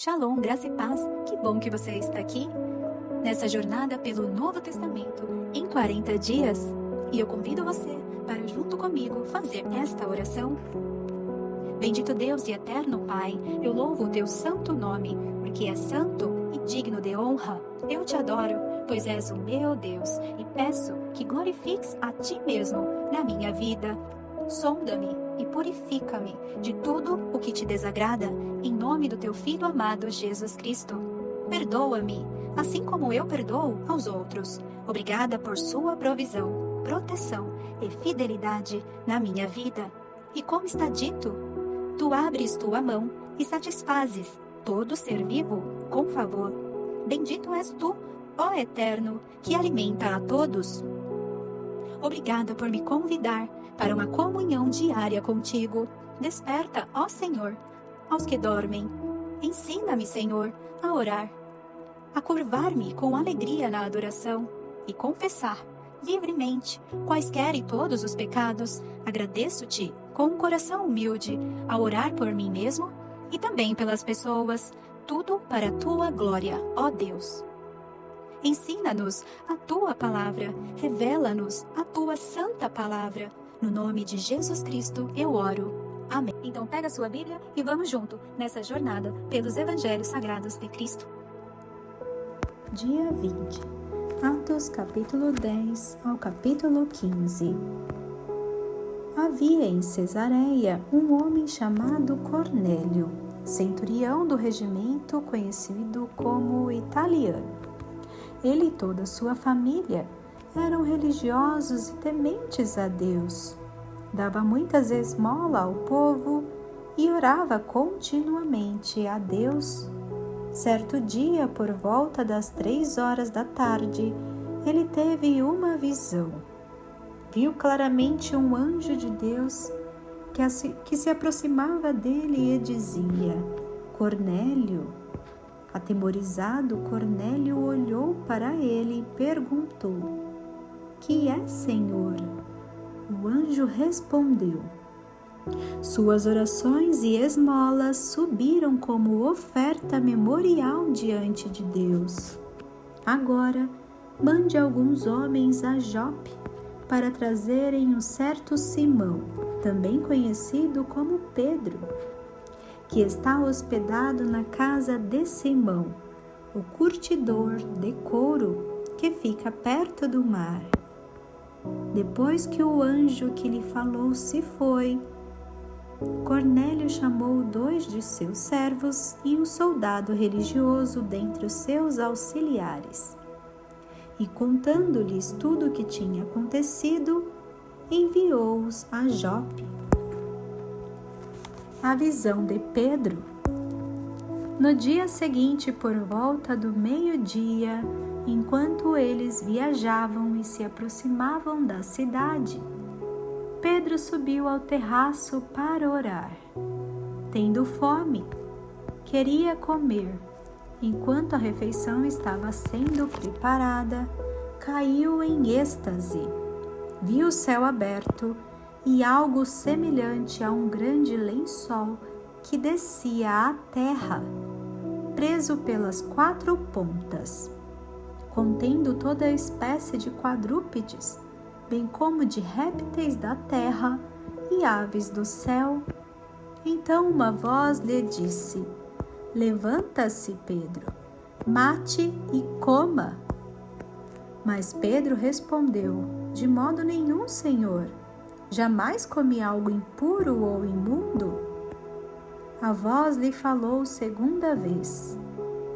Shalom, graça e paz. Que bom que você está aqui nessa jornada pelo Novo Testamento em 40 dias. E eu convido você para, junto comigo, fazer esta oração. Bendito Deus e eterno Pai, eu louvo o teu santo nome, porque é santo e digno de honra. Eu te adoro, pois és o meu Deus, e peço que glorifiques a ti mesmo na minha vida. Sonda-me e purifica-me de tudo o que te desagrada, em nome do teu Filho amado Jesus Cristo. Perdoa-me, assim como eu perdoo aos outros. Obrigada por sua provisão, proteção e fidelidade na minha vida. E como está dito, tu abres tua mão e satisfazes todo ser vivo com favor. Bendito és tu, ó Eterno, que alimenta a todos. Obrigada por me convidar para uma comunhão diária contigo. Desperta, ó Senhor, aos que dormem. Ensina-me, Senhor, a orar, a curvar-me com alegria na adoração e confessar livremente quaisquer e todos os pecados. Agradeço-te com um coração humilde a orar por mim mesmo e também pelas pessoas, tudo para a tua glória, ó Deus. Ensina-nos a tua palavra, revela-nos a tua santa palavra. No nome de Jesus Cristo eu oro. Amém. Então pega a sua Bíblia e vamos junto nessa jornada pelos Evangelhos Sagrados de Cristo. Dia 20. Atos capítulo 10 ao capítulo 15. Havia em Cesareia um homem chamado Cornélio, centurião do regimento conhecido como Italiano. Ele e toda a sua família eram religiosos e tementes a Deus. Dava muitas esmolas ao povo e orava continuamente a Deus. Certo dia, por volta das 3 horas da tarde, ele teve uma visão. Viu claramente um anjo de Deus que se aproximava dele e dizia: Cornélio. Atemorizado, Cornélio olhou para ele e perguntou: Que é, Senhor? O anjo respondeu: Suas orações e esmolas subiram como oferta memorial diante de Deus. Agora, mande alguns homens a Jope para trazerem um certo Simão, também conhecido como Pedro, que está hospedado na casa de Simão, o curtidor de couro que fica perto do mar. Depois que o anjo que lhe falou se foi, Cornélio chamou 2 de seus servos e um soldado religioso dentre os seus auxiliares. E contando-lhes tudo o que tinha acontecido, enviou-os a Jope. A visão de Pedro. No dia seguinte, por volta do meio-dia, enquanto eles viajavam e se aproximavam da cidade, Pedro subiu ao terraço para orar. Tendo fome, queria comer. Enquanto a refeição estava sendo preparada, caiu em êxtase. Viu o céu aberto e algo semelhante a um grande lençol que descia à terra, preso pelas 4 pontas, contendo toda a espécie de quadrúpedes, bem como de répteis da terra e aves do céu. Então uma voz lhe disse: Levanta-se, Pedro, mate e coma. Mas Pedro respondeu: De modo nenhum, Senhor. Jamais comi algo impuro ou imundo? A voz lhe falou segunda vez: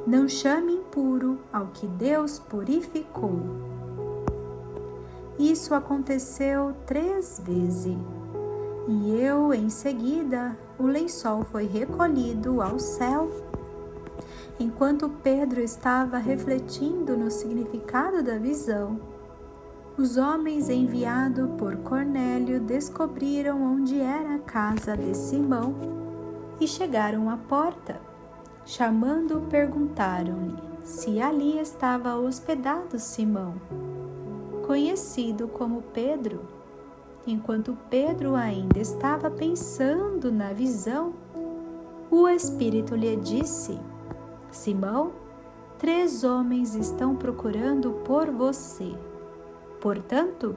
Não chame impuro ao que Deus purificou. Isso aconteceu 3 vezes, e em seguida, o lençol foi recolhido ao céu. Enquanto Pedro estava refletindo no significado da visão, os homens enviados por Cornélio descobriram onde era a casa de Simão e chegaram à porta. Chamando, perguntaram-lhe se ali estava hospedado Simão, conhecido como Pedro. Enquanto Pedro ainda estava pensando na visão, o Espírito lhe disse: Simão, 3 homens estão procurando por você. Portanto,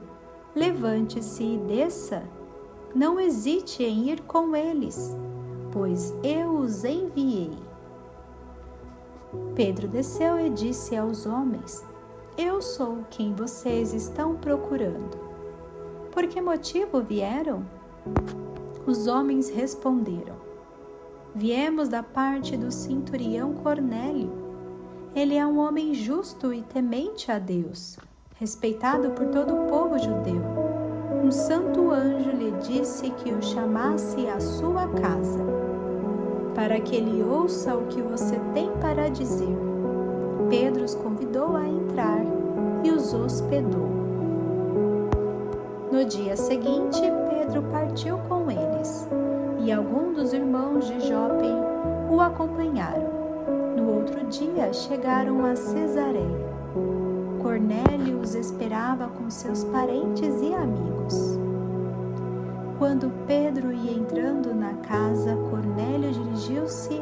levante-se e desça. Não hesite em ir com eles, pois eu os enviei. Pedro desceu e disse aos homens: Eu sou quem vocês estão procurando. Por que motivo vieram? Os homens responderam: Viemos da parte do centurião Cornélio. Ele é um homem justo e temente a Deus, respeitado por todo o povo judeu. Um santo anjo lhe disse que o chamasse à sua casa, para que ele ouça o que você tem para dizer. Pedro os convidou a entrar e os hospedou. No dia seguinte, Pedro partiu com eles, e alguns dos irmãos de Jope o acompanharam. No outro dia, chegaram a Cesareia. Cornélio os esperava com seus parentes e amigos. Quando Pedro ia entrando na casa, Cornélio dirigiu-se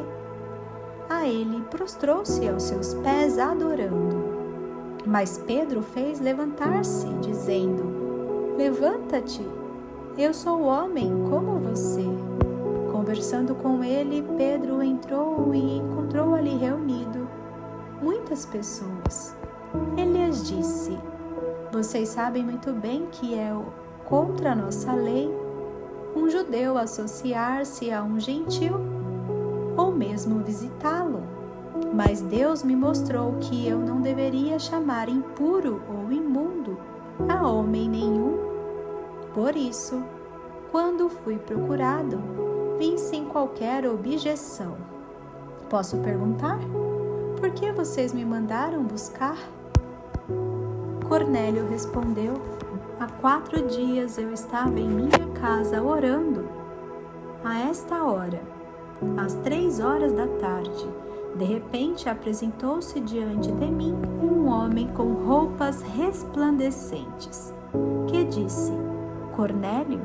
a ele e prostrou-se aos seus pés, adorando. Mas Pedro fez levantar-se, dizendo: Levanta-te, eu sou homem como você. Conversando com ele, Pedro entrou e encontrou ali reunido muitas pessoas. Ele lhes disse: Vocês sabem muito bem que é contra a nossa lei um judeu associar-se a um gentil ou mesmo visitá-lo. Mas Deus me mostrou que eu não deveria chamar impuro ou imundo a homem nenhum. Por isso, quando fui procurado, vim sem qualquer objeção. Posso perguntar? Por que vocês me mandaram buscar? Cornélio respondeu: Há 4 dias eu estava em minha casa orando. A esta hora, às 3 horas da tarde, de repente apresentou-se diante de mim um homem com roupas resplandecentes, que disse: Cornélio,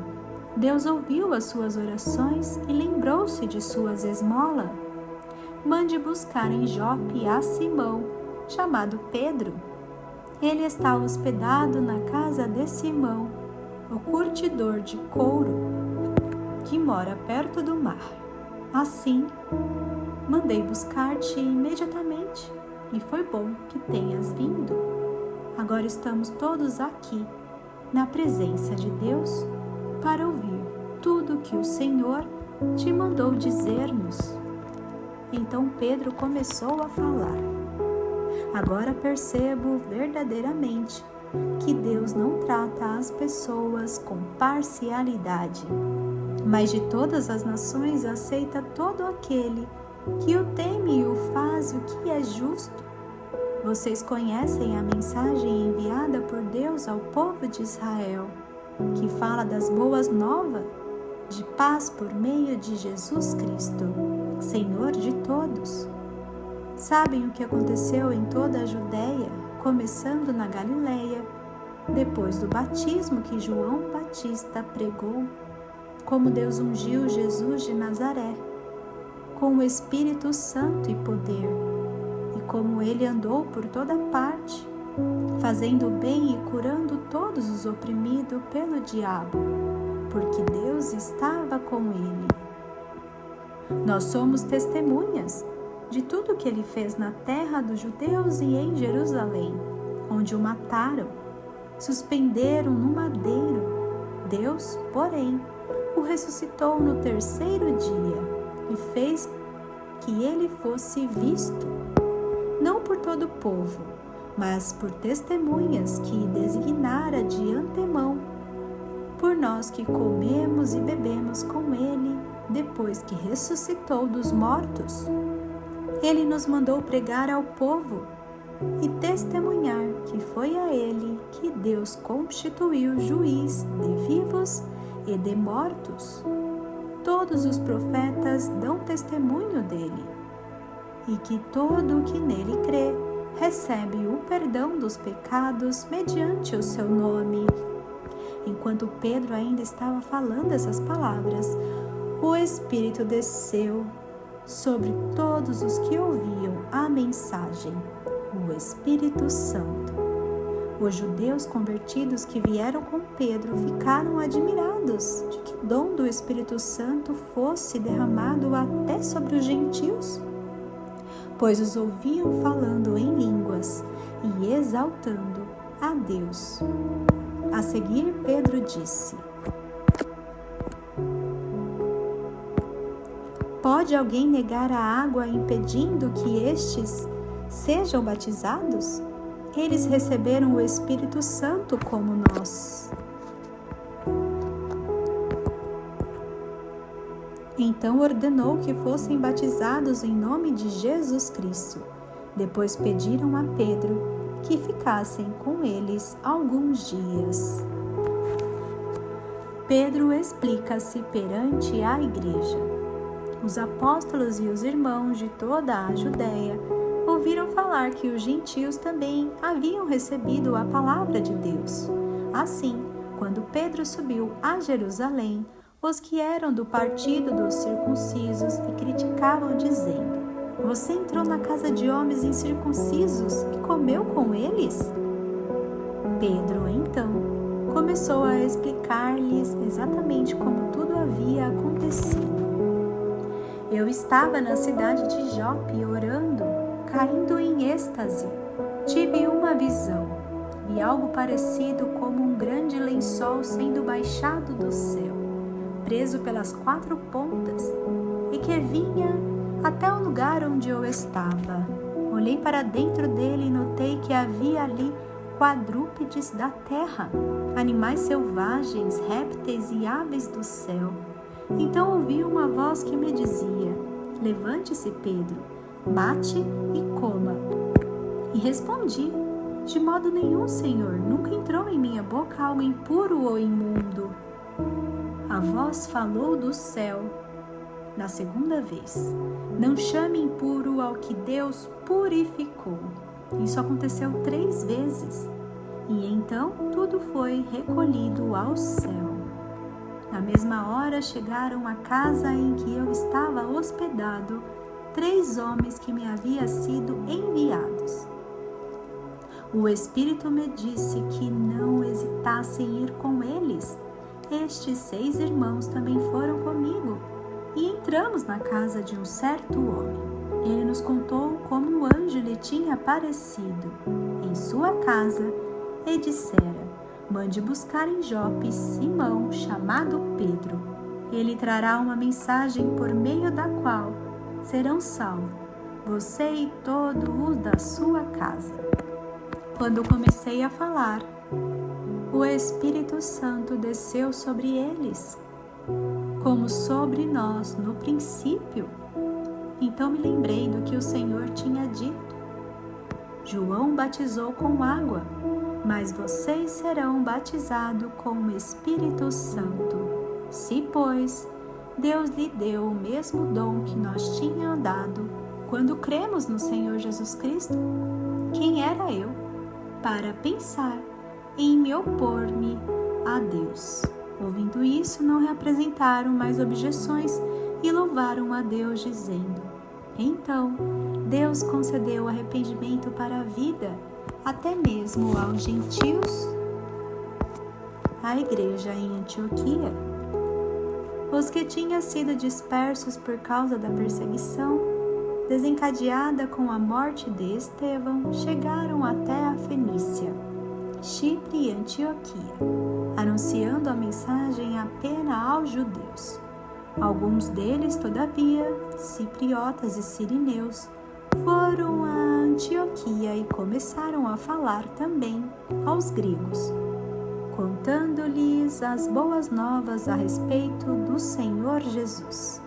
Deus ouviu as suas orações e lembrou-se de suas esmolas. Mande buscar em Jope a Simão, chamado Pedro. Ele está hospedado na casa de Simão, o curtidor de couro, que mora perto do mar. Assim, mandei buscar-te imediatamente, e foi bom que tenhas vindo. Agora estamos todos aqui, na presença de Deus, para ouvir tudo que o Senhor te mandou dizer-nos. Então Pedro começou a falar: Agora percebo verdadeiramente que Deus não trata as pessoas com parcialidade, mas de todas as nações aceita todo aquele que o teme e o faz o que é justo. Vocês conhecem a mensagem enviada por Deus ao povo de Israel, que fala das boas novas de paz por meio de Jesus Cristo, Senhor de todos. Sabem o que aconteceu em toda a Judéia, começando na Galileia, depois do batismo que João Batista pregou, como Deus ungiu Jesus de Nazaré, com o Espírito Santo e poder, e como ele andou por toda parte, fazendo bem e curando todos os oprimidos pelo diabo, porque Deus estava com ele. Nós somos testemunhas de tudo que ele fez na terra dos judeus e em Jerusalém, onde o mataram, suspenderam no madeiro. Deus, porém, o ressuscitou no 3º dia e fez que ele fosse visto, não por todo o povo, mas por testemunhas que designara de antemão, por nós que comemos e bebemos com ele depois que ressuscitou dos mortos. Ele nos mandou pregar ao povo e testemunhar que foi a ele que Deus constituiu juiz de vivos e de mortos. Todos os profetas dão testemunho dele, e que todo o que nele crê recebe o perdão dos pecados mediante o seu nome. Enquanto Pedro ainda estava falando essas palavras, o Espírito desceu sobre todos os que ouviam a mensagem, o Espírito Santo. Os judeus convertidos que vieram com Pedro ficaram admirados de que dom do Espírito Santo fosse derramado até sobre os gentios, pois os ouviam falando em línguas e exaltando a Deus. A seguir, Pedro disse: Pode alguém negar a água impedindo que estes sejam batizados? Eles receberam o Espírito Santo como nós. Então ordenou que fossem batizados em nome de Jesus Cristo. Depois pediram a Pedro que ficassem com eles alguns dias. Pedro explica-se perante a igreja. Os apóstolos e os irmãos de toda a Judéia ouviram falar que os gentios também haviam recebido a palavra de Deus. Assim, quando Pedro subiu a Jerusalém, os que eram do partido dos circuncisos lhe criticavam, dizendo: Você entrou na casa de homens incircuncisos e comeu com eles? Pedro, então, começou a explicar-lhes exatamente como tudo havia acontecido. Eu estava na cidade de Jope orando, caindo em êxtase. Tive uma visão. Vi algo parecido como um grande lençol sendo baixado do céu, preso pelas 4 pontas, e que vinha até o lugar onde eu estava. Olhei para dentro dele e notei que havia ali quadrúpedes da terra, animais selvagens, répteis e aves do céu. Então ouvi uma voz que me dizia: Levante-se, Pedro, mate e coma. E respondi: De modo nenhum, Senhor, nunca entrou em minha boca algo impuro ou imundo. A voz falou do céu na segunda vez: Não chame impuro ao que Deus purificou. Isso aconteceu 3 vezes. E então tudo foi recolhido ao céu. Na mesma hora chegaram à casa em que eu estava hospedado 3 homens que me haviam sido enviados. O Espírito me disse que não hesitasse em ir com eles. Estes 6 irmãos também foram comigo e entramos na casa de um certo homem. Ele nos contou como o anjo lhe tinha aparecido em sua casa e dissera: Mande buscar em Jope Simão, chamado Pedro. Ele trará uma mensagem por meio da qual serão salvos você e todo o da sua casa. Quando comecei a falar, o Espírito Santo desceu sobre eles, como sobre nós no princípio. Então me lembrei do que o Senhor tinha dito: João batizou com água, mas vocês serão batizados com o Espírito Santo. Se, pois, Deus lhe deu o mesmo dom que nós tínhamos dado quando cremos no Senhor Jesus Cristo, quem era eu para pensar em me opor-me a Deus? Ouvindo isso, não reapresentaram mais objeções e louvaram a Deus, dizendo: Então, Deus concedeu arrependimento para a vida, até mesmo aos gentios. A igreja em Antioquia. Os que tinham sido dispersos por causa da perseguição, desencadeada com a morte de Estevão, chegaram até a Fenícia, Chipre e Antioquia, anunciando a mensagem apenas aos judeus. Alguns deles, todavia, cipriotas e sirineus, foram a Antioquia e começaram a falar também aos gregos, contando-lhes as boas novas a respeito do Senhor Jesus.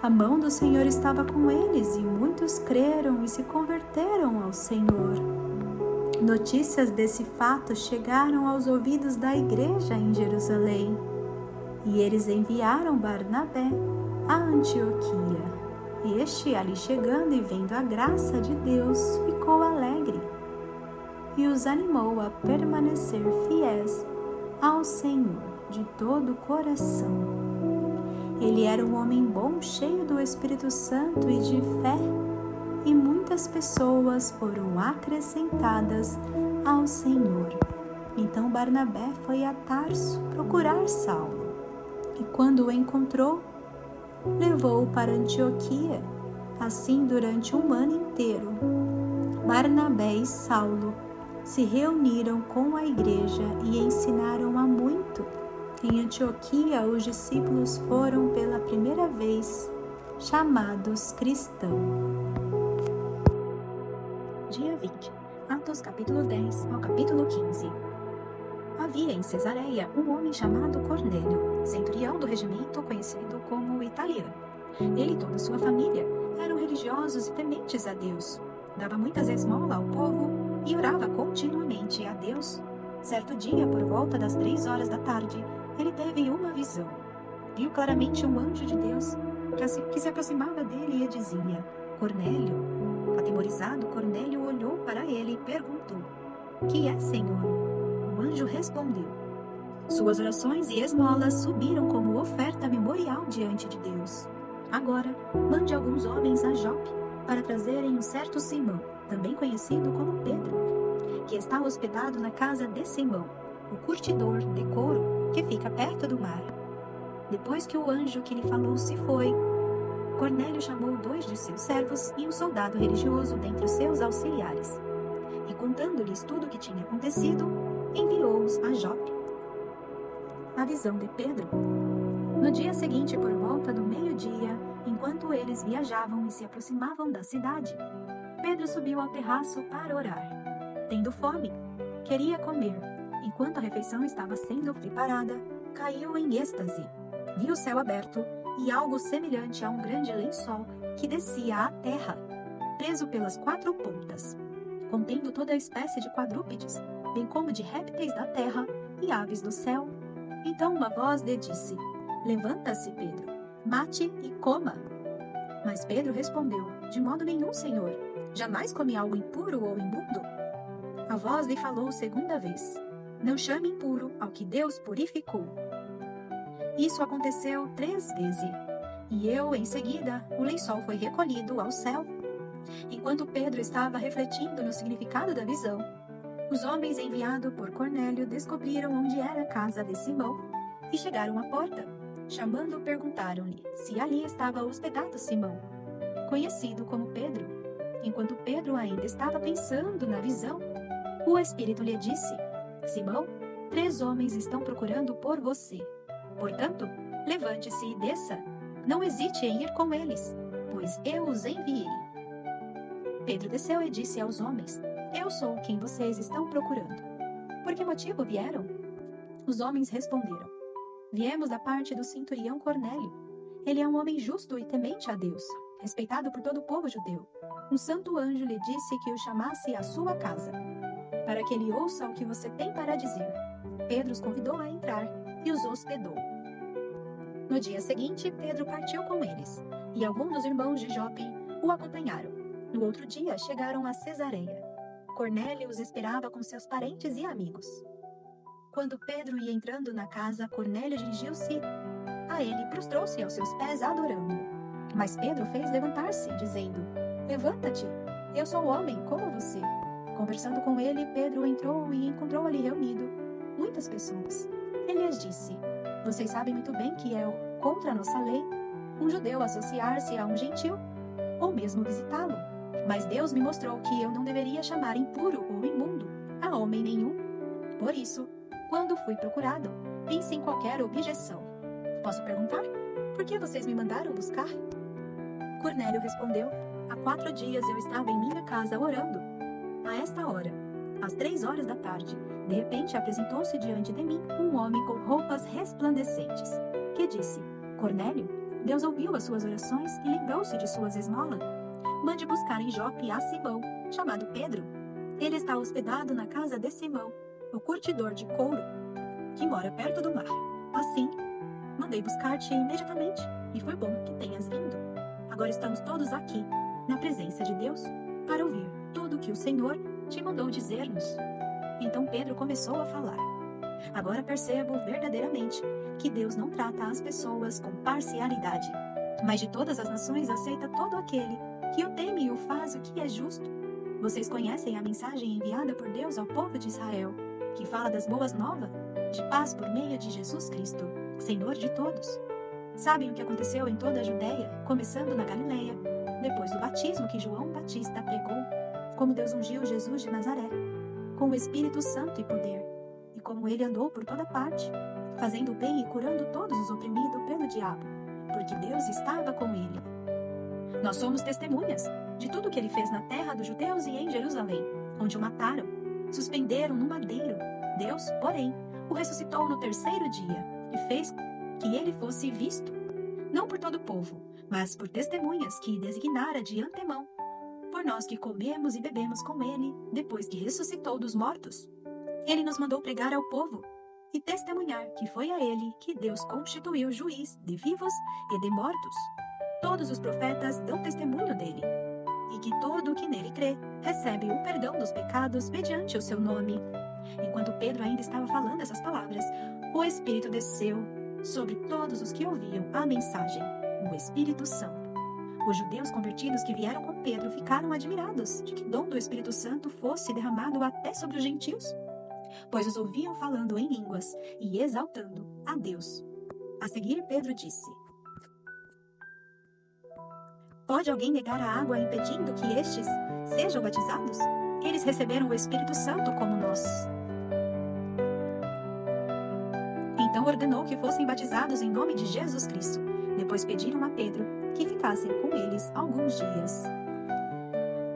A mão do Senhor estava com eles e muitos creram e se converteram ao Senhor. Notícias desse fato chegaram aos ouvidos da igreja em Jerusalém e eles enviaram Barnabé a Antioquia. Este, ali chegando e vendo a graça de Deus, ficou alegre e os animou a permanecer fiéis ao Senhor de todo o coração. Ele era um homem bom, cheio do Espírito Santo e de fé, e muitas pessoas foram acrescentadas ao Senhor. Então Barnabé foi a Tarso procurar Saulo, e quando o encontrou, levou-o para Antioquia. Assim, durante um ano inteiro, Barnabé e Saulo se reuniram com a igreja e ensinaram a muito. Em Antioquia, os discípulos foram pela primeira vez chamados cristãos. Dia 20. Atos capítulo 10 ao capítulo 15. Havia em Cesareia um homem chamado Cornélio, centurião do regimento conhecido como Italiano. Ele e toda a sua família eram religiosos e tementes a Deus. Dava muitas esmolas ao povo e orava continuamente a Deus. Certo dia, por volta das 3 horas da tarde, ele teve uma visão. Viu claramente um anjo de Deus que se aproximava dele e dizia: Cornélio. Atemorizado, Cornélio olhou para ele e perguntou: Que é, Senhor? O anjo respondeu: Suas orações e esmolas subiram como oferta memorial diante de Deus. Agora, mande alguns homens a Jope para trazerem um certo Simão, também conhecido como Pedro, que está hospedado na casa de Simão, o curtidor de couro, que fica perto do mar. Depois que o anjo que lhe falou se foi, Cornélio chamou 2 de seus servos e um soldado religioso dentre os seus auxiliares, e contando-lhes tudo o que tinha acontecido, enviou-os a Jope. A visão de Pedro. No dia seguinte, por volta do meio-dia, enquanto eles viajavam e se aproximavam da cidade, Pedro subiu ao terraço para orar. Tendo fome, queria comer. Enquanto a refeição estava sendo preparada, caiu em êxtase. Viu o céu aberto e algo semelhante a um grande lençol que descia à terra, preso pelas 4 pontas, contendo toda a espécie de quadrúpedes, bem como de répteis da terra e aves do céu. Então uma voz lhe disse: Levanta-se, Pedro, mate e coma. Mas Pedro respondeu: De modo nenhum, Senhor. Jamais comi algo impuro ou imundo. A voz lhe falou segunda vez: Não chame impuro ao que Deus purificou. Isso aconteceu 3 vezes, e em seguida, o lençol foi recolhido ao céu. Enquanto Pedro estava refletindo no significado da visão, os homens enviados por Cornélio descobriram onde era a casa de Simão e chegaram à porta. Chamando, perguntaram-lhe se ali estava hospedado Simão, conhecido como Pedro. Enquanto Pedro ainda estava pensando na visão, o Espírito lhe disse: Simão, 3 homens estão procurando por você. Portanto, levante-se e desça. Não hesite em ir com eles, pois eu os enviei. Pedro desceu e disse aos homens: Eu sou quem vocês estão procurando. Por que motivo vieram? Os homens responderam: Viemos da parte do centurião Cornélio. Ele é um homem justo e temente a Deus, respeitado por todo o povo judeu. Um santo anjo lhe disse que o chamasse à sua casa, para que ele ouça o que você tem para dizer. Pedro os convidou a entrar e os hospedou. No dia seguinte, Pedro partiu com eles, e alguns dos irmãos de Jope o acompanharam. No outro dia, chegaram a Cesareia. Cornélio os esperava com seus parentes e amigos. Quando Pedro ia entrando na casa, Cornélio dirigiu-se a ele e prostrou-se aos seus pés, adorando-o. Mas Pedro fez levantar-se, dizendo: Levanta-te, eu sou homem como você. Conversando com ele, Pedro entrou e encontrou ali reunido muitas pessoas. Ele lhes disse: Vocês sabem muito bem que é contra a nossa lei um judeu associar-se a um gentil, ou mesmo visitá-lo. Mas Deus me mostrou que eu não deveria chamar impuro ou imundo a homem nenhum. Por isso, quando fui procurado, fiz sem qualquer objeção. Posso perguntar? Por que vocês me mandaram buscar? Cornélio respondeu: Há 4 dias eu estava em minha casa orando. A esta hora, às 3 horas da tarde, de repente apresentou-se diante de mim um homem com roupas resplandecentes, que disse: Cornélio, Deus ouviu as suas orações e lembrou-se de suas esmolas. Mande buscar em Jope a Simão, chamado Pedro. Ele está hospedado na casa de Simão, o curtidor de couro, que mora perto do mar. Assim, mandei buscar-te imediatamente, e foi bom que tenhas vindo. Agora estamos todos aqui, na presença de Deus, para ouvir tudo o que o Senhor te mandou dizer-nos. Então Pedro começou a falar: Agora percebo verdadeiramente que Deus não trata as pessoas com parcialidade, mas de todas as nações aceita todo aquele que o teme e o faz o que é justo. Vocês conhecem a mensagem enviada por Deus ao povo de Israel, que fala das boas novas, de paz por meio de Jesus Cristo, Senhor de todos. Sabem o que aconteceu em toda a Judéia, começando na Galileia, depois do batismo que João Batista pregou, como Deus ungiu Jesus de Nazaré, com o Espírito Santo e poder, e como ele andou por toda parte, fazendo o bem e curando todos os oprimidos pelo diabo, porque Deus estava com ele. Nós somos testemunhas de tudo o que ele fez na terra dos judeus e em Jerusalém, onde o mataram, suspenderam no madeiro. Deus, porém, o ressuscitou no terceiro dia e fez que ele fosse visto, não por todo o povo, mas por testemunhas que designara de antemão, por nós que comemos e bebemos com ele depois que ressuscitou dos mortos. Ele nos mandou pregar ao povo e testemunhar que foi a ele que Deus constituiu juiz de vivos e de mortos. Todos os profetas dão testemunho dele, e que todo o que nele crê recebe o perdão dos pecados mediante o seu nome. Enquanto Pedro ainda estava falando essas palavras, o Espírito desceu sobre todos os que ouviam a mensagem, o Espírito Santo. Os judeus convertidos que vieram com Pedro ficaram admirados de que dom do Espírito Santo fosse derramado até sobre os gentios, pois os ouviam falando em línguas e exaltando a Deus. A seguir, Pedro disse: Pode alguém negar a água impedindo que estes sejam batizados? Eles receberam o Espírito Santo como nós. Então ordenou que fossem batizados em nome de Jesus Cristo. Depois pediram a Pedro que ficassem com eles alguns dias.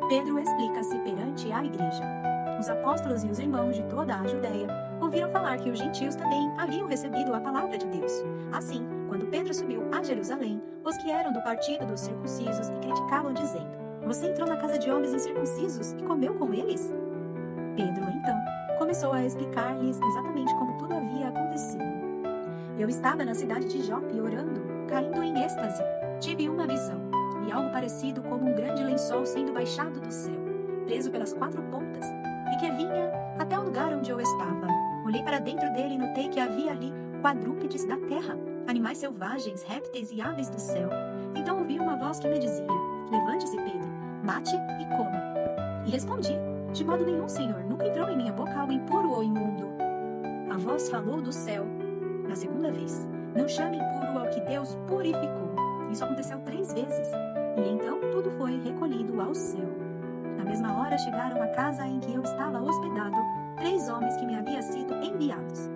Pedro explica-se perante a igreja. Os apóstolos e os irmãos de toda a Judéia ouviram falar que os gentios também haviam recebido a palavra de Deus. Assim, quando Pedro subiu a Jerusalém, os que eram do partido dos circuncisos e criticavam, dizendo: Você entrou na casa de homens incircuncisos e comeu com eles? Pedro, então, começou a explicar-lhes exatamente como tudo havia acontecido. Eu estava na cidade de Jope orando, caindo em êxtase. Tive uma visão, e algo parecido como um grande lençol sendo baixado do céu, preso pelas 4 pontas, e que vinha até o lugar onde eu estava. Olhei para dentro dele e notei que havia ali quadrúpedes da terra, animais selvagens, répteis e aves do céu. Então ouvi uma voz que me dizia: Levante-se, Pedro, mate e coma. E respondi: De modo nenhum, Senhor, nunca entrou em minha boca algo impuro ou imundo. A voz falou do céu na segunda vez: Não chame impuro ao que Deus purificou. Isso aconteceu 3 vezes, e então tudo foi recolhido ao céu. Na mesma hora chegaram à casa em que eu estava hospedado 3 homens que me haviam sido enviados.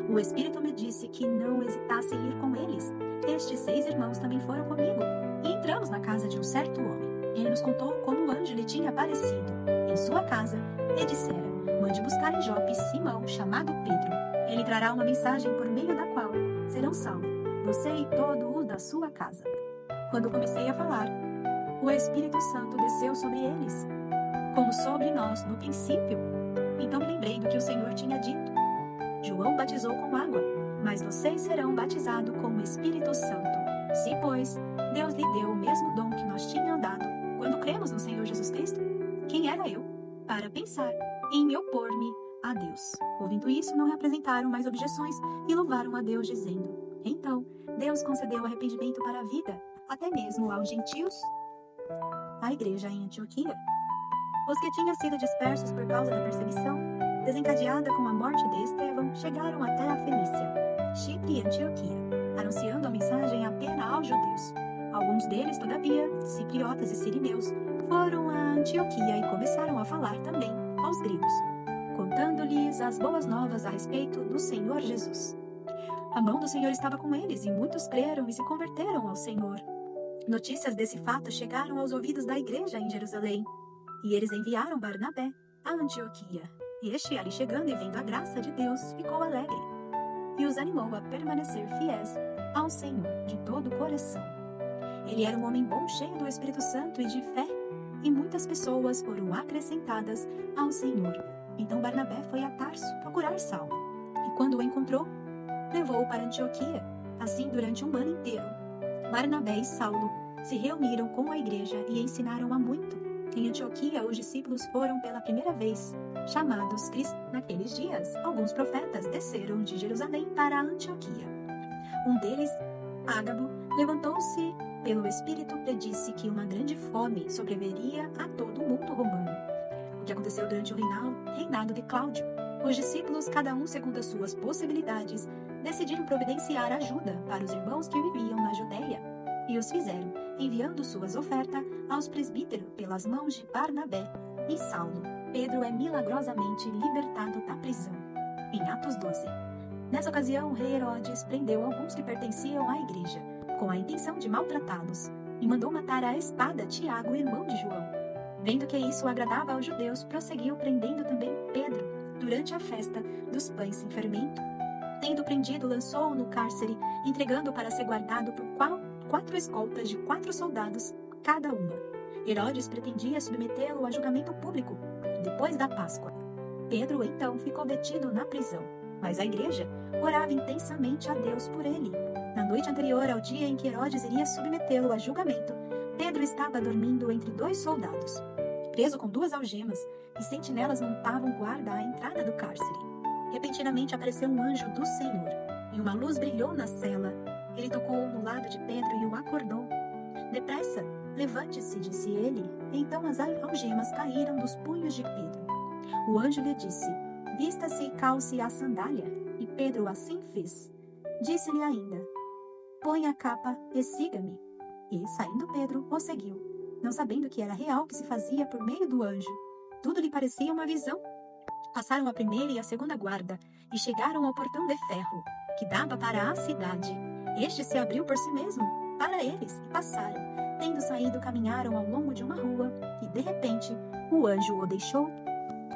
O Espírito me disse que não hesitasse em ir com eles. Estes 6 irmãos também foram comigo, e entramos na casa de um certo homem. Ele nos contou como o anjo lhe tinha aparecido em sua casa e dissera: Mande buscar em Jope Simão, chamado Pedro. Ele trará uma mensagem por meio da qual serão salvos você e todo o da sua casa. Quando comecei a falar, o Espírito Santo desceu sobre eles, como sobre nós no princípio. Então me lembrei do que o Senhor tinha dito: João batizou com água, mas vocês serão batizados com o Espírito Santo. Se, pois, Deus lhe deu o mesmo dom que nós tínhamos dado quando cremos no Senhor Jesus Cristo, quem era eu para pensar em me opor-me a Deus? Ouvindo isso, não apresentaram mais objeções e louvaram a Deus, dizendo: Então, Deus concedeu arrependimento para a vida, até mesmo aos gentios. A igreja em Antioquia. Os que tinham sido dispersos por causa da perseguição, desencadeada com a morte de Estevão, chegaram até a Fenícia, Chipre e Antioquia, anunciando a mensagem apenas aos judeus. Alguns deles, todavia, cipriotas e sirineus, foram a Antioquia e começaram a falar também aos gregos, contando-lhes as boas novas a respeito do Senhor Jesus. A mão do Senhor estava com eles, e muitos creram e se converteram ao Senhor. Notícias desse fato chegaram aos ouvidos da igreja em Jerusalém, e eles enviaram Barnabé a Antioquia. Este, ali chegando e vendo a graça de Deus, ficou alegre, e os animou a permanecer fiéis ao Senhor de todo o coração. Ele era um homem bom, cheio do Espírito Santo e de fé, e muitas pessoas foram acrescentadas ao Senhor. Então Barnabé foi a Tarso procurar Saulo, e quando o encontrou, levou-o para Antioquia. Assim, durante um ano inteiro, Barnabé e Saulo se reuniram com a igreja e ensinaram a muito. Em Antioquia, os discípulos foram pela primeira vez chamados cristãos. Naqueles dias, alguns profetas desceram de Jerusalém para Antioquia. Um deles, Ágabo, levantou-se pelo Espírito e predisse que uma grande fome sobreviria a todo o mundo romano. O que aconteceu durante o reinado de Cláudio? Os discípulos, cada um segundo as suas possibilidades, decidiram providenciar ajuda para os irmãos que viviam na Judéia, e os fizeram, enviando suas ofertas aos presbíteros pelas mãos de Barnabé e Saulo. Pedro é milagrosamente libertado da prisão. Em Atos 12. Nessa ocasião, o rei Herodes prendeu alguns que pertenciam à igreja, com a intenção de maltratá-los, e mandou matar à espada Tiago, irmão de João. Vendo que isso agradava aos judeus, prosseguiu prendendo também Pedro, durante a festa dos pães sem fermento. Tendo prendido, lançou-o no cárcere, entregando para ser guardado por 4 escoltas de 4 soldados cada uma. Herodes pretendia submetê-lo a julgamento público, depois da Páscoa. Pedro, então, ficou detido na prisão, mas a igreja orava intensamente a Deus por ele. Na noite anterior ao dia em que Herodes iria submetê-lo a julgamento, Pedro estava dormindo entre 2 soldados, preso com 2 algemas, e sentinelas montavam guarda à entrada do cárcere. Repentinamente apareceu um anjo do Senhor, e uma luz brilhou na cela. Ele tocou no lado de Pedro e o acordou. Depressa, levante-se, disse ele. Então as algemas caíram dos punhos de Pedro. O anjo lhe disse: vista-se e calce a sandália. E Pedro assim fez. Disse-lhe ainda: põe a capa e siga-me. E, saindo Pedro, o seguiu, não sabendo que era real que se fazia por meio do anjo. Tudo lhe parecia uma visão. Passaram a primeira e a segunda guarda, e chegaram ao portão de ferro, que dava para a cidade. Este se abriu por si mesmo, para eles, e passaram. Tendo saído, caminharam ao longo de uma rua, e de repente, o anjo o deixou.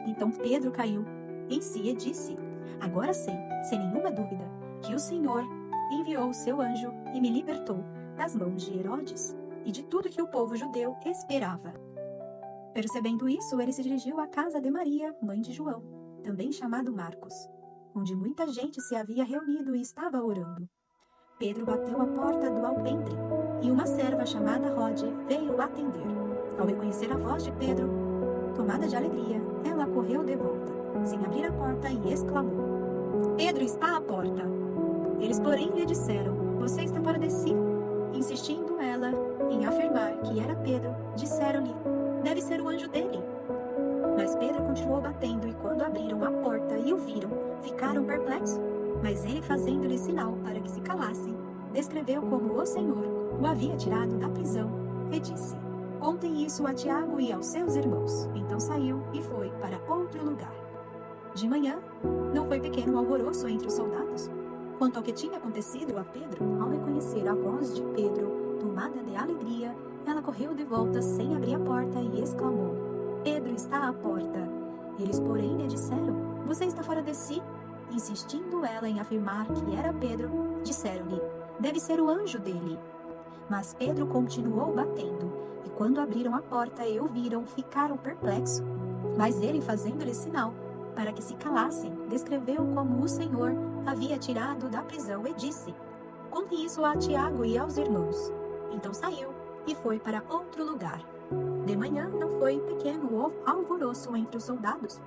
Então Pedro caiu em si e disse: agora sei, sem nenhuma dúvida, que o Senhor enviou o seu anjo e me libertou das mãos de Herodes e de tudo que o povo judeu esperava. Percebendo isso, ele se dirigiu à casa de Maria, mãe de João, também chamado Marcos, onde muita gente se havia reunido e estava orando. Pedro bateu à porta do alpendre, e uma serva chamada Rode veio atender. Ao reconhecer a voz de Pedro, tomada de alegria, ela correu de volta, sem abrir a porta, e exclamou: Pedro está à porta. Eles, porém, lhe disseram: você está fora de si. Insistindo ela em afirmar que era Pedro, disseram-lhe: deve ser o anjo dele. Mas Pedro continuou batendo, e quando abriram a porta e o viram, ficaram perplexos. Mas ele, fazendo-lhe sinal para que se calassem, descreveu como o Senhor o havia tirado da prisão e disse: contem isso a Tiago e aos seus irmãos. Então saiu e foi para outro lugar. De manhã, não foi pequeno o alvoroço entre os soldados. Quanto ao que tinha acontecido a Pedro, ao reconhecer a voz de Pedro, tomada de alegria, ela correu de volta sem abrir a porta e exclamou: Pedro está à porta. Eles, porém, lhe disseram: você está fora de si. Insistindo ela em afirmar que era Pedro, disseram-lhe: deve ser o anjo dele. Mas Pedro continuou batendo, e quando abriram a porta e o viram, ficaram perplexos. Mas ele, fazendo-lhe sinal para que se calassem, descreveu como o Senhor havia tirado da prisão e disse: contem isso a Tiago e aos irmãos. Então saiu e foi para outro lugar. De manhã não foi pequeno o alvoroço entre os soldados.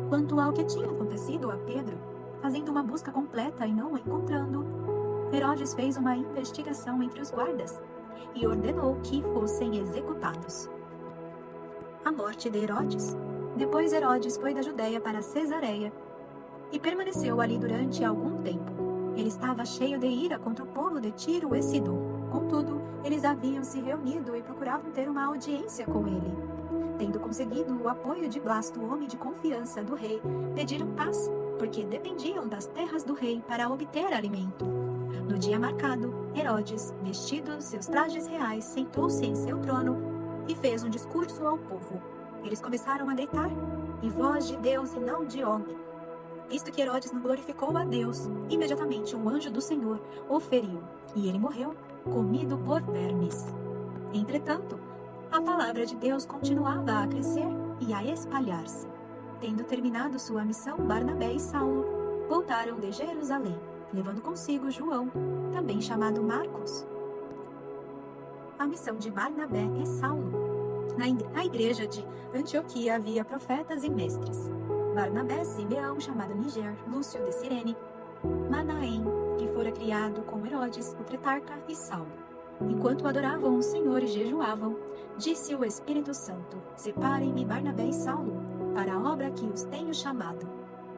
Quanto ao que tinha acontecido a Pedro, fazendo uma busca completa e não o encontrando, Herodes fez uma investigação entre os guardas e ordenou que fossem executados. A morte de Herodes. Depois Herodes foi da Judéia para Cesareia e permaneceu ali durante algum tempo. Ele estava cheio de ira contra o povo de Tiro e Sidom. Contudo, eles haviam se reunido e procuravam ter uma audiência com ele. Tendo conseguido o apoio de Blasto, homem de confiança do rei, pediram paz, porque dependiam das terras do rei para obter alimento. No dia marcado, Herodes, vestido seus trajes reais, sentou-se em seu trono e fez um discurso ao povo. Eles começaram a gritar: em voz de Deus e não de homem. Visto que Herodes não glorificou a Deus, imediatamente um anjo do Senhor o feriu, e ele morreu, comido por vermes. Entretanto, a palavra de Deus continuava a crescer e a espalhar-se. Tendo terminado sua missão, Barnabé e Saulo voltaram de Jerusalém, levando consigo João, também chamado Marcos. A missão de Barnabé e Saulo. Na igreja de Antioquia havia profetas e mestres: Barnabé, Simeão, chamado Niger, Lúcio de Cirene, Manaém, que fora criado com Herodes, o tetrarca, e Saulo. Enquanto adoravam o Senhor e jejuavam, disse o Espírito Santo: Separem-me Barnabé e Saulo para a obra que os tenho chamado.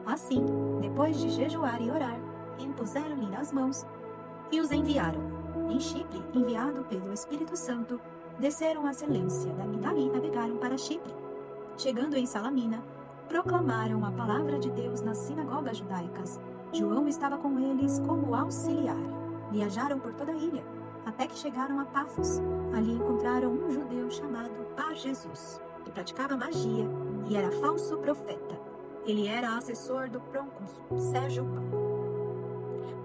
Assim, depois de jejuar e orar, impuseram-lhe as mãos e os enviaram. Em Chipre, enviado pelo Espírito Santo, desceram a Selência e dali navegaram para Chipre. Chegando em Salamina, proclamaram a palavra de Deus nas sinagogas judaicas. João estava com eles como auxiliar. Viajaram por toda a ilha, até que chegaram a Pafos. Ali encontraram um judeu chamado Bar-Jesus, que praticava magia e era falso profeta. Ele era assessor do procônsul Sérgio Paulo.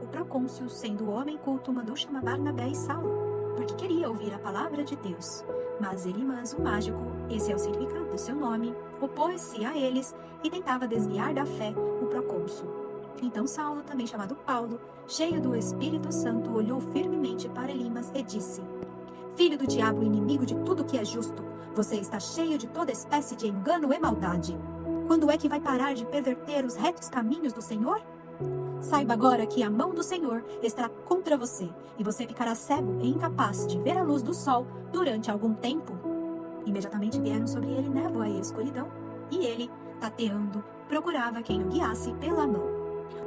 O procônsul, sendo homem culto, mandou chamar Barnabé e Saulo, porque queria ouvir a palavra de Deus. Mas Elimas, o mágico, esse é o significado do seu nome, opôs-se a eles e tentava desviar da fé o procônsul. Então Saulo, também chamado Paulo, cheio do Espírito Santo, olhou firmemente para Elimas e disse: Filho do diabo, inimigo de tudo que é justo, você está cheio de toda espécie de engano e maldade. Quando é que vai parar de perverter os retos caminhos do Senhor? Saiba agora que a mão do Senhor está contra você, e você ficará cego e incapaz de ver a luz do sol durante algum tempo. Imediatamente vieram sobre ele névoa e escuridão, e ele, tateando, procurava quem o guiasse pela mão.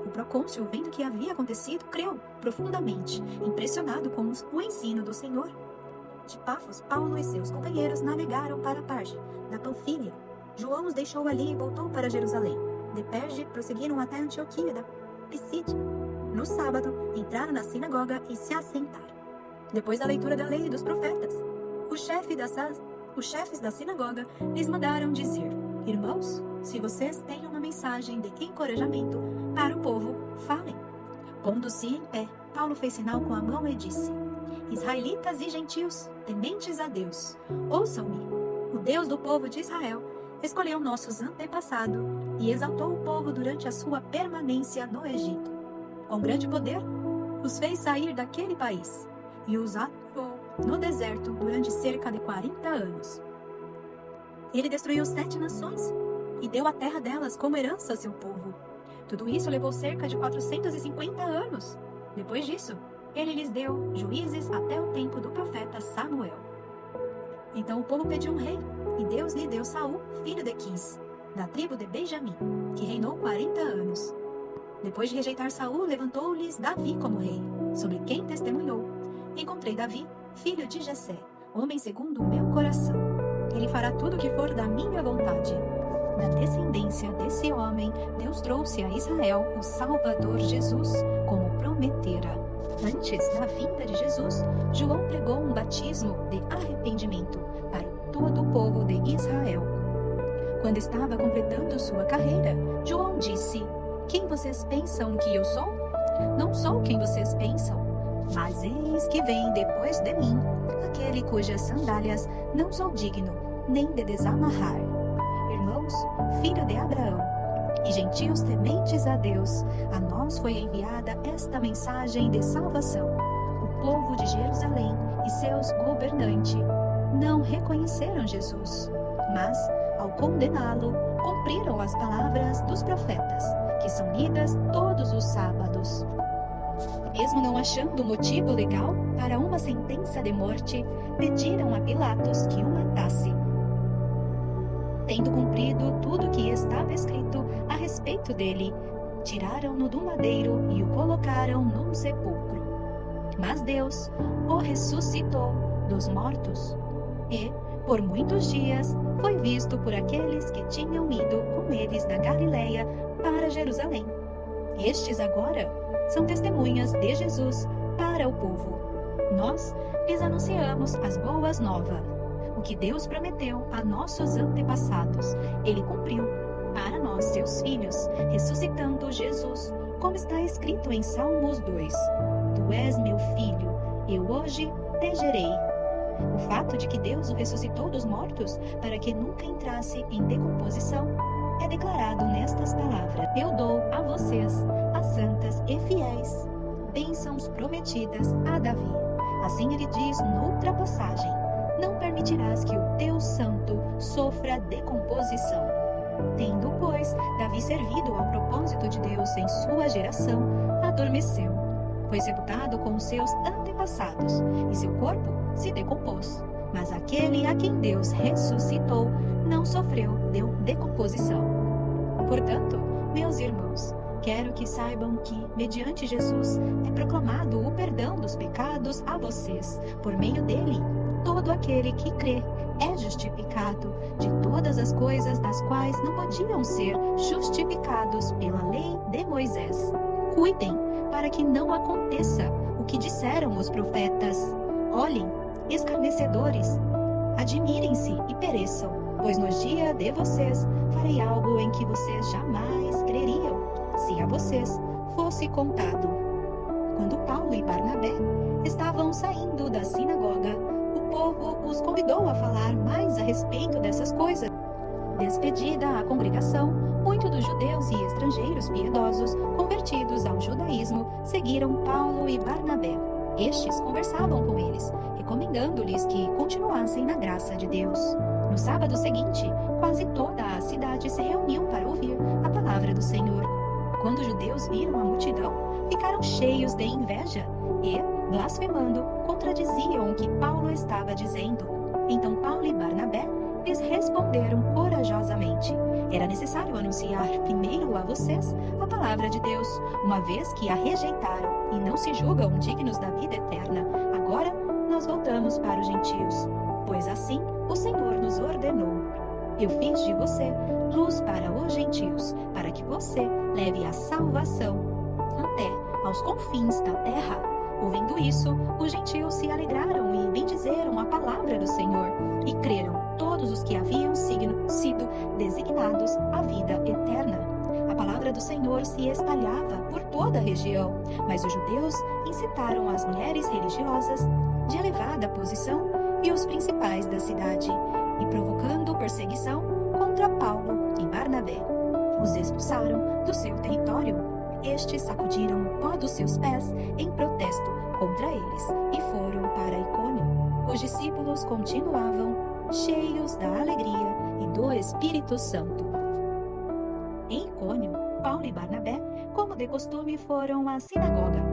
O procônsul, vendo o que havia acontecido, creu profundamente, impressionado com o ensino do Senhor. De Pafos, Paulo e seus companheiros navegaram para Perge, da Panfília. João os deixou ali e voltou para Jerusalém. De Perge, prosseguiram até Antioquia da Pisídia. No sábado, entraram na sinagoga e se assentaram. Depois da leitura da lei e dos profetas, os chefes da sinagoga lhes mandaram dizer: Irmãos, se vocês têm uma mensagem de encorajamento para o povo, falem. Pondo-se em pé, Paulo fez sinal com a mão e disse: Israelitas e gentios, tementes a Deus, ouçam-me. O Deus do povo de Israel escolheu nossos antepassados e exaltou o povo durante a sua permanência no Egito. Com grande poder, os fez sair daquele país e os atuou no deserto durante cerca de 40 anos. Ele destruiu 7 nações e deu a terra delas como herança a seu povo. Tudo isso levou cerca de 450 anos. Depois disso, ele lhes deu juízes até o tempo do profeta Samuel. Então o povo pediu um rei, e Deus lhe deu Saul, filho de Quis, da tribo de Benjamim, que reinou 40 anos. Depois de rejeitar Saul, levantou-lhes Davi como rei, sobre quem testemunhou: Encontrei Davi, filho de Jessé, homem segundo o meu coração. Ele fará tudo o que for da minha vontade. Da descendência desse homem, Deus trouxe a Israel o Salvador Jesus, como prometera. Antes da vinda de Jesus, João pregou um batismo de arrependimento para todo o povo de Israel. Quando estava completando sua carreira, João disse: Quem vocês pensam que eu sou? Não sou quem vocês pensam, mas eis que vem depois de mim, aquele cujas sandálias não sou digno nem de desamarrar. Irmãos, filho de Abraão, e gentios tementes a Deus, a nós foi enviada esta mensagem de salvação. O povo de Jerusalém e seus governantes não reconheceram Jesus, mas, ao condená-lo, cumpriram as palavras dos profetas, que são lidas todos os sábados. Mesmo não achando motivo legal para uma sentença de morte, pediram a Pilatos que o matasse. Tendo cumprido tudo o que estava escrito a respeito dele, tiraram-no do madeiro e o colocaram num sepulcro. Mas Deus o ressuscitou dos mortos e, por muitos dias, foi visto por aqueles que tinham ido com eles da Galileia para Jerusalém. Estes agora são testemunhas de Jesus para o povo. Nós lhes anunciamos as boas novas. O que Deus prometeu a nossos antepassados, Ele cumpriu para nós, seus filhos, ressuscitando Jesus, como está escrito em Salmos 2. Tu és meu filho, eu hoje te gerei. O fato de que Deus o ressuscitou dos mortos para que nunca entrasse em decomposição é declarado nestas palavras: Eu dou a vocês, as santas e fiéis, bênçãos prometidas a Davi. Assim ele diz noutra passagem: Não permitirás que o teu santo servido ao propósito de Deus em sua geração, adormeceu. Foi sepultado com os seus antepassados, e seu corpo se decompôs. Mas aquele a quem Deus ressuscitou não sofreu decomposição. Portanto, meus irmãos, quero que saibam que, mediante Jesus, é proclamado o perdão dos pecados a vocês. Por meio dele, todo aquele que crê é justificado de todas as coisas das quais não podiam ser justificados pela lei de Moisés. Cuidem para que não aconteça o que disseram os profetas. Olhem, escarnecedores, admirem-se e pereçam, pois no dia de vocês farei algo em que vocês jamais creriam, se a vocês fosse contado. Quando Paulo e Barnabé estavam saindo da sinagoga, o povo os convidou a falar mais a respeito dessas coisas. Despedida a congregação, muitos dos judeus e estrangeiros piedosos, convertidos ao judaísmo, seguiram Paulo e Barnabé. Estes conversavam com eles, recomendando-lhes que continuassem na graça de Deus. No sábado seguinte, quase toda a cidade se reuniu para ouvir a palavra do Senhor. Quando os judeus viram a multidão, ficaram cheios de inveja e, blasfemando, contradiziam o que Paulo estava dizendo. Então Paulo e Barnabé lhes responderam corajosamente: era necessário anunciar primeiro a vocês a palavra de Deus, uma vez que a rejeitaram e não se julgam dignos da vida eterna. Agora nós voltamos para os gentios, pois assim o Senhor nos ordenou. Eu fiz de você luz para os gentios, para que você leve a salvação até aos confins da terra. Ouvindo isso, os gentios se alegraram e bendizeram a palavra do Senhor, e creram todos os que haviam sido designados à vida eterna. A palavra do Senhor se espalhava por toda a região, mas os judeus incitaram as mulheres religiosas de elevada posição e os principais da cidade, e provocando perseguição contra Paulo e Barnabé, os expulsaram do seu território. Estes sacudiram o pó dos seus pés em protesto contra eles e foram para Icônio. Os discípulos continuavam cheios da alegria e do Espírito Santo. Em Icônio, Paulo e Barnabé, como de costume, foram à sinagoga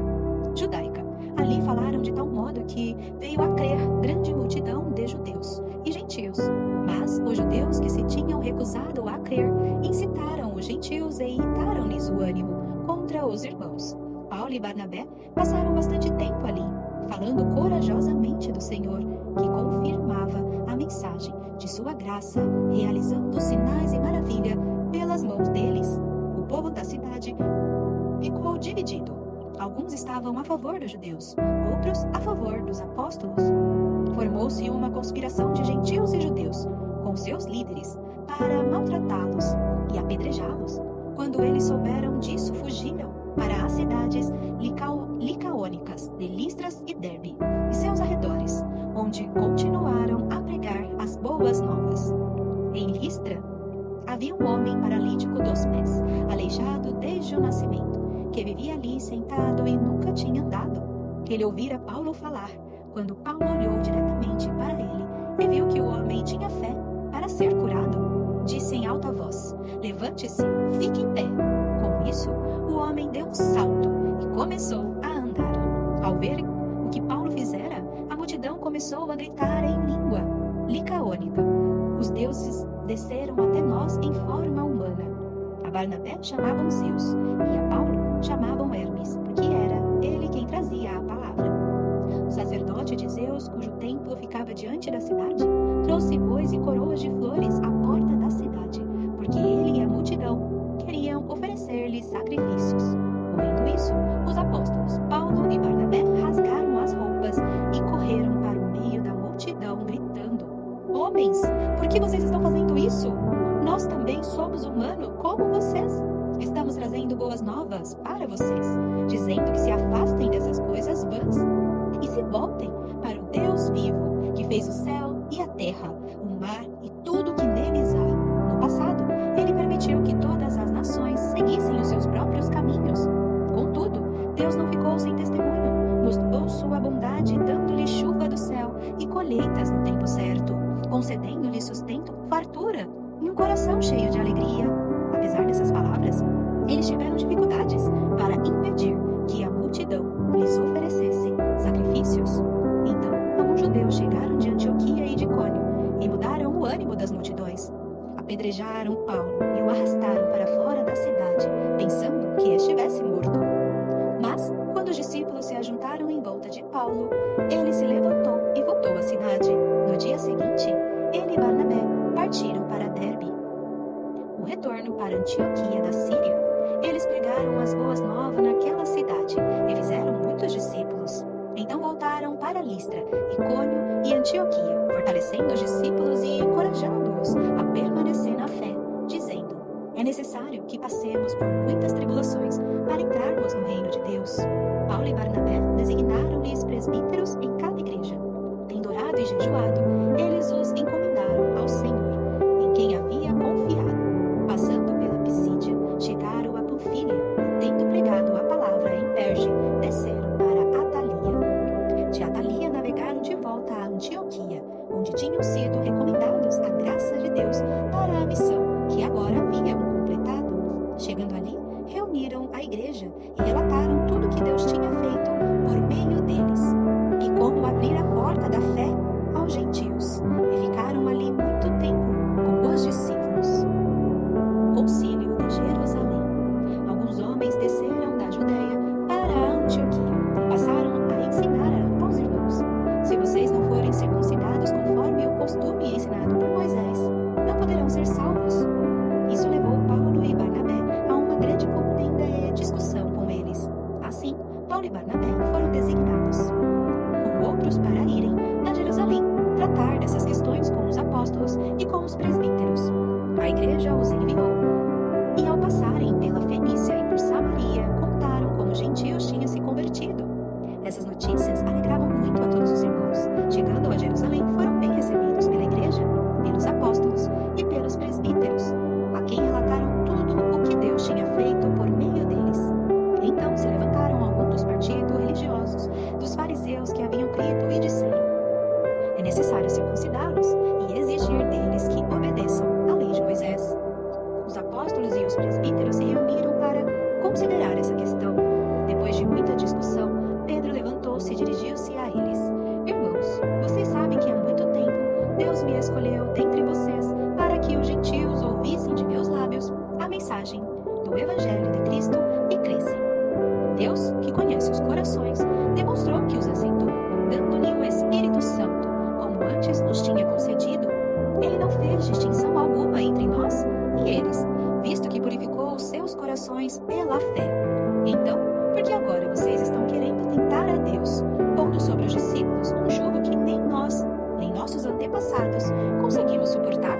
judaica. Ali falaram de tal modo que veio a crer grande multidão de judeus e gentios. Mas os judeus que se tinham recusado a crer incitaram os gentios e irritaram-lhes o ânimo contra os irmãos. Paulo e Barnabé passaram bastante tempo ali, falando corajosamente do Senhor, que confirmava a mensagem de sua graça, realizando sinais e maravilha pelas mãos deles. O povo da cidade ficou dividido. Alguns estavam a favor dos judeus, outros a favor dos apóstolos. Formou-se uma conspiração de gentios e judeus, com seus líderes, para maltratá-los e apedrejá-los. Quando eles souberam disso, fugiram para as cidades licaônicas de Listras e Derbe e seus arredores, onde continuaram a pregar as boas novas. Em Listra, havia um homem paralítico dos pés, aleijado desde o nascimento, que vivia ali sentado e nunca tinha andado. Ele ouvira Paulo falar. Quando Paulo olhou diretamente para ele e viu que o homem tinha fé para ser curado, disse em alta voz: levante-se, fique em pé. Com isso, o homem deu um salto e começou a andar. Ao ver o que Paulo fizera, a multidão começou a gritar em língua licaônica: os deuses desceram até nós em forma humana. A Barnabé chamavam Zeus e a Paulo chamavam Hermes, porque era ele quem trazia a palavra. O sacerdote de Zeus, cujo templo ficava diante da cidade, trouxe bois e coroas de flores à porta da cidade, porque ele e a multidão queriam oferecer-lhe sacrifícios. Ouvindo isso, os apóstolos Paulo e Barnabé rasgaram as roupas e correram para o meio da multidão, gritando: homens, por que vocês estão fazendo isso? Nós também somos humanos como vocês. Estamos trazendo boas novas para vocês, dizendo que se afastem dessas coisas vãs e se voltem para o Deus vivo, que fez o céu e a terra, o mar e tudo que neles há. No passado, ele permitiu que todas as nações seguissem os seus próprios caminhos. Contudo, Deus não ficou sem testemunho, mostrou sua bondade, dando-lhe chuva do céu e colheitas no tempo certo, concedendo-lhe sustento com fartura e um coração cheio de alegria. A Apesar dessas palavras, eles tiveram dificuldades para impedir que a multidão lhes oferecesse sacrifícios. Então, alguns judeus chegaram de Antioquia e de Icônio e mudaram o ânimo das multidões. Apedrejaram Paulo e o arrastaram para fora da cidade, pensando que estivesse morto. Mas, quando os discípulos se ajuntaram em volta de Paulo, ele se levantou e voltou à cidade. No dia seguinte, ele e Barnabé partiram para Derbe. O retorno para Antioquia da Síria, eles pregaram as boas novas naquela cidade e fizeram muitos discípulos. Então voltaram para Listra, Icônio e Antioquia, fortalecendo os discípulos e encorajando-os a permanecer na fé, dizendo: é necessário que passemos por muitas tribulações para entrarmos no reino de Deus. Paulo e Barnabé designaram-lhes presbíteros em cada igreja. Tendo orado e jejuado, eles os encomendaram ao Senhor, em quem havia confiado. Passando pela Pisídia, chegaram a Panfília e, tendo pregado a palavra em Perge, desceram para Atalia. De Atalia navegaram de volta a Antioquia, onde tinham sido recomendados à graça de Deus para a missão que agora haviam completado. Chegando ali, reuniram a igreja e relataram tudo que Deus tinha feito por meio deles, e como abrir a porta da fé aos gentios, e ficaram ali muito tempo com os discípulos. O concílio de Jerusalém. Alguns homens desceram da Judeia para Antioquia e passaram a ensinar aos irmãos: se vocês não forem circuncidados conforme o costume ensinado por Moisés, não poderão ser salvos. Isso levou Paulo e Barnabé a uma grande contenda e discussão com eles. Assim, Paulo e Barnabé foram designados, com outros, para irem a Jerusalém, tratar dessas questões com os apóstolos e com os presbíteros. A igreja os enviou, e ao passarem pela Fenícia e por Samaria, contaram como os gentios tinham se convertido. Essas notícias alegravam muito a todos os irmãos. Chegando a Jerusalém, foram bem recebidos pela igreja, pelos apóstolos e pelos presbíteros, a quem relataram tudo o que Deus tinha feito por meio deles. Então se levantaram alguns dos partidos religiosos dos fariseus que haviam crido e disseram: é necessário circuncidá-los e exigir deles que obedeçam à lei de Moisés. Os apóstolos e os presbíteros se reuniram para considerar essa questão. Depois de muita discussão, Pedro levantou-se e dirigiu-se a eles: irmãos, vocês sabem que há muito tempo Deus me escolheu dentre vocês para que os gentios ouvissem de meus lábios a mensagem do Evangelho de Cristo e crescem. Deus, que conhece os corações, demonstrou que os aceitou, dando-lhe o Espírito Santo, como antes nos tinha concedido. Ele não fez distinção alguma entre nós e eles, visto que purificou os seus corações pela fé. Então, por que agora vocês estão querendo tentar a Deus, pondo sobre os discípulos um jugo que nem nós, nem nossos antepassados, conseguimos suportar?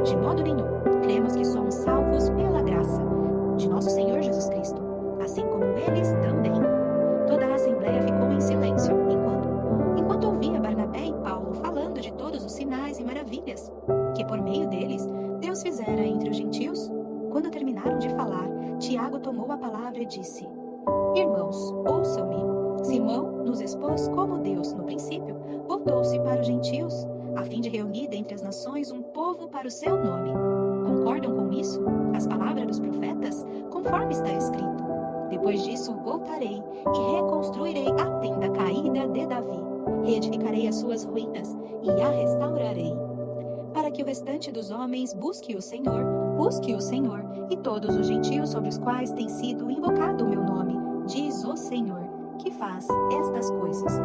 De modo nenhum, cremos que somos salvos pela graça de nosso Senhor Jesus Cristo, assim como eles também. Toda a assembleia ficou em silêncio, enquanto ouvia Barnabé e Paulo falando de todos os sinais e maravilhas que por meio deles Deus fizera entre os gentios. Quando terminaram de falar, Tiago tomou a palavra e disse: irmãos, ouçam-me. Simão nos expôs como Deus, no princípio, voltou-se para os gentios, a fim de reunir dentre as nações um povo para o seu nome. Concordam com isso? As palavras dos profetas, conforme está escrito: depois disso voltarei e reconstruirei a tenda caída de Davi, reedificarei as suas ruínas e a restaurarei, para que o restante dos homens busque o Senhor, e todos os gentios sobre os quais tem sido invocado o meu nome, diz o Senhor, que faz estas coisas,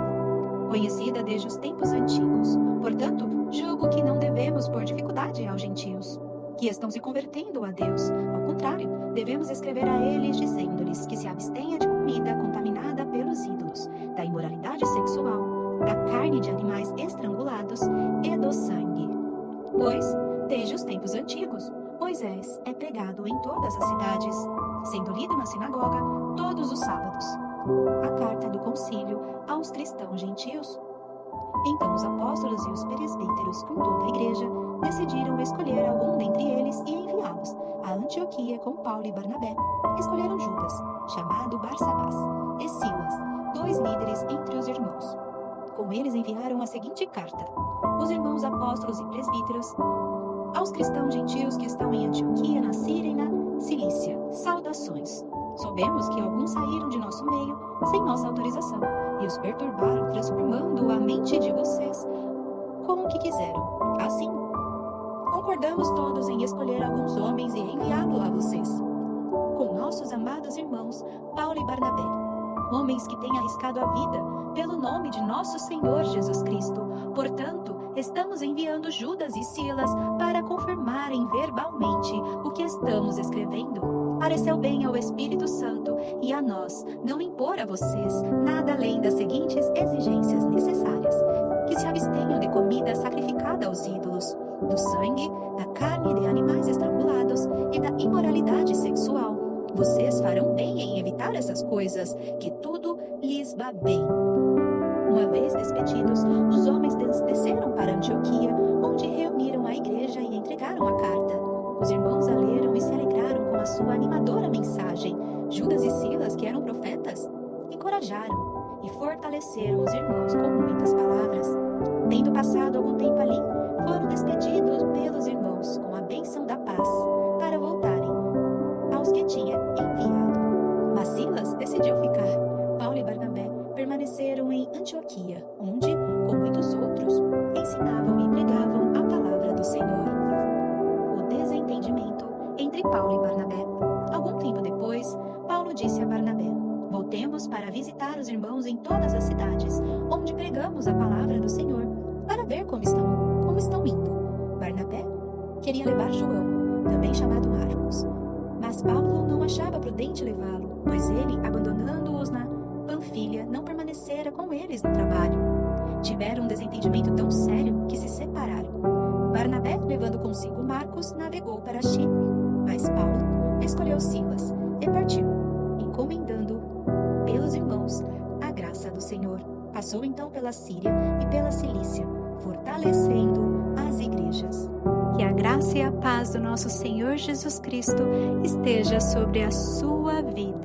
conhecida desde os tempos antigos. Portanto, julgo que não devemos pôr dificuldade aos gentios, que estão se convertendo a Deus. Ao contrário, devemos escrever a eles, dizendo-lhes que se abstenha de comida contaminada pelos ídolos, da imoralidade sexual, da carne de animais estrangulados e do sangue. Pois, desde os tempos antigos, Moisés é pregado em todas as cidades, sendo lido na sinagoga todos os sábados. A carta do concílio aos cristãos gentios. Então os apóstolos e os presbíteros, com toda a igreja, decidiram escolher algum dentre eles e enviá-los a Antioquia com Paulo e Barnabé. Escolheram Judas, chamado Barsabás, e Silas, 2 líderes entre os irmãos. Com eles enviaram a seguinte carta: os irmãos apóstolos e presbíteros, aos cristãos gentios que estão em Antioquia, na Síria Cilícia, saudações. Soubemos que alguns saíram de nosso meio sem nossa autorização e os perturbaram, transformando a mente de vocês como que quiseram. Assim, concordamos todos em escolher alguns homens e enviá-lo a vocês, com nossos amados irmãos Paulo e Barnabé, homens que têm arriscado a vida pelo nome de nosso Senhor Jesus Cristo. Portanto, estamos enviando Judas e Silas para confirmarem verbalmente o que estamos escrevendo. Pareceu bem ao Espírito Santo e a nós não impor a vocês nada além das seguintes exigências necessárias: que se abstenham de comida sacrificada aos ídolos, do sangue, da carne de animais estrangulados e da imoralidade sexual. Vocês farão bem em evitar essas coisas, que tudo lhes vá bem. Uma vez despedidos, os homens desceram para Antioquia, onde reuniram a igreja e entregaram a carta. Os irmãos a leram e se alegraram com a sua animadora mensagem. Judas e Silas, que eram profetas, encorajaram e fortaleceram os irmãos com muitas palavras. Tendo passado algum tempo ali, foram despedidos pelos irmãos com a bênção da paz, para voltarem aos que tinha enviado. Mas Silas decidiu ficar. Paulo e Barnabé permaneceram em Antioquia, onde, com muitos outros, ensinavam e pregavam a palavra do Senhor. O desentendimento entre Paulo e Barnabé. Algum tempo depois, Paulo disse a Barnabé: voltemos para visitar os irmãos em todas as cidades, onde pregamos a palavra do Senhor, para ver como estão indo. Barnabé queria levar João, também chamado Marcos, mas Paulo não achava prudente levá-lo, pois ele, abandonando-os na Panfilha, não permanecera com eles no trabalho. Tiveram um desentendimento tão sério que se separaram. Barnabé, levando consigo Marcos, navegou para Chipre, mas Paulo escolheu Silas e partiu, encomendando pelos irmãos a graça do Senhor. Passou então pela Síria e pela Cilícia, fortalecendo as igrejas. Que a graça e a paz do nosso Senhor Jesus Cristo esteja sobre a sua vida.